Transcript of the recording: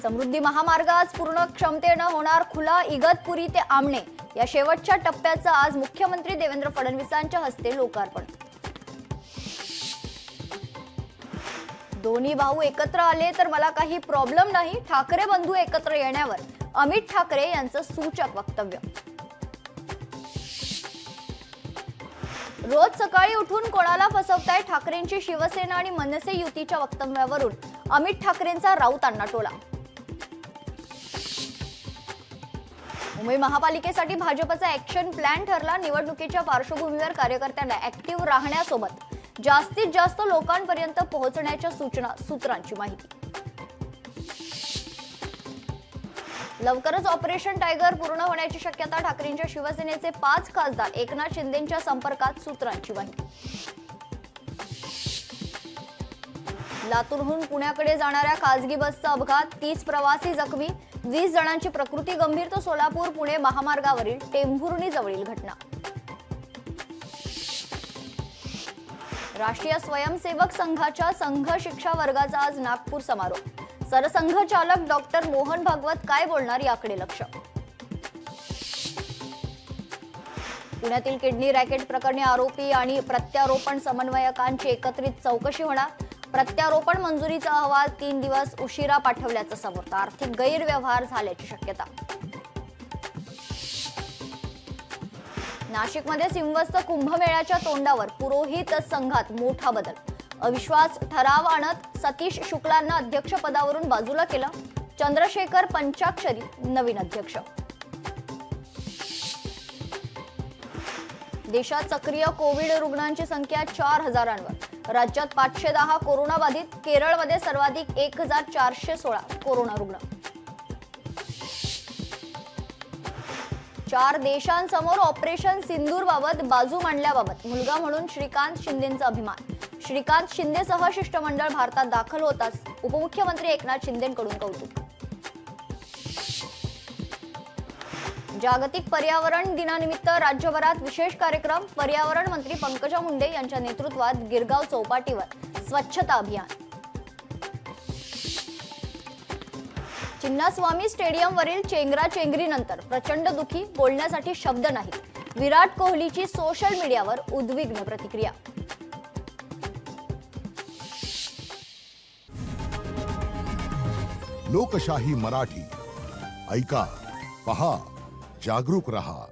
समृद्धी महामार्ग आज पूर्ण क्षमतेनं होणार खुला इगतपुरी ते आमणे या शेवटच्या टप्प्याचं आज मुख्यमंत्री देवेंद्र फडणवीसांच्या हस्ते लोकार्पण। दोन्ही भाऊ एकत्र आले तर मला काही प्रॉब्लेम नाही, ठाकरे बंधू एकत्र येण्यावर अमित ठाकरे यांचं सूचक वक्तव्य। रोज सकाळी उठून कोणाला फसवताय, ठाकरेंची शिवसेना आणि मनसे युतीच्या वक्तव्यावरून अमित ठाकरेंचा राऊतांना टोला। मुंबई महापालिकेसाठी भाजपचा ऍक्शन प्लॅन ठरला। निवडणुकीच्या पार्श्वभूमीवर कार्यकर्त्यांना ऍक्टिव्ह राहण्यासोबत जास्तीत जास्त लोकांपर्यंत पोहोचण्याच्या सूचना, सूत्रांची माहिती। लवकरच ऑपरेशन टायगर पूर्ण होण्याची शक्यता, ठाकरेंच्या शिवसेनेचे 5 खासदार एकनाथ शिंदेंच्या संपर्कात, सूत्रांची माहिती। लातूरहून पुण्याकडे जाणाऱ्या खासगी बसचा अपघात, 30 प्रवासी जखमी, 20 जणांची प्रकृती गंभीर, तर सोलापूर पुणे महामार्गावरील टेंभुर्णी जवळील घटना। राष्ट्रीय स्वयंसेवक संघाच्या संघ शिक्षा वर्गाचा आज नागपूर समारोप। सरसंघचालक डॉक्टर मोहन भागवत काय बोलणार याकडे लक्ष। पुण्यातील किडनी रॅकेट प्रकरणी आरोपी आणि प्रत्यारोपण समन्वयकांची एकत्रित चौकशी होणार। प्रत्यारोपण मंजुरीचा अहवाल 3 दिवस उशिरा पाठवल्याचं समोर, आर्थिक गैरव्यवहार झाल्याची शक्यता। नाशिकमध्ये सिंहस्थ कुंभमेळ्याच्या तोंडावर पुरोहित संघात मोठा बदल, अविश्वास ठराव आणत सतीश शुक्लांना अध्यक्षपदावरून बाजूला केलं। चंद्रशेखर पंचाक्षरी नवीन अध्यक्ष। देशात सक्रिय कोविड रुग्णांची संख्या 4000वर, राज्यात 510 कोरोना बाधित, केरळमध्ये सर्वाधिक 1416 कोरोना रुग्ण। 4 देशांसमोर ऑपरेशन सिंदूर बाबत बाजू मांडल्याबाबत मुलगा म्हणून श्रीकांत शिंदेंचा अभिमान। श्रीकांत शिंदेसह शिष्टमंडळ भारतात दाखल होताच उपमुख्यमंत्री एकनाथ शिंदेंकडून कौतुक। जागतिक पर्यावरण दिनानिमित्त राज्यभरात विशेष कार्यक्रम, पर्यावरण मंत्री पंकजा मुंडे यांच्या नेतृत्वात गिरगाव चौपाटीवर स्वच्छता अभियान। चिन्नास्वामी स्टेडियमवरील चेंगराचेंगरीनंतर प्रचंड दुखी, बोलण्यासाठी शब्द नाहीत। विराट कोहलीची सोशल मीडियावर उद्विग्न प्रतिक्रिया। लोकशाही मराठी ऐका, पहा, जागरूक रहा।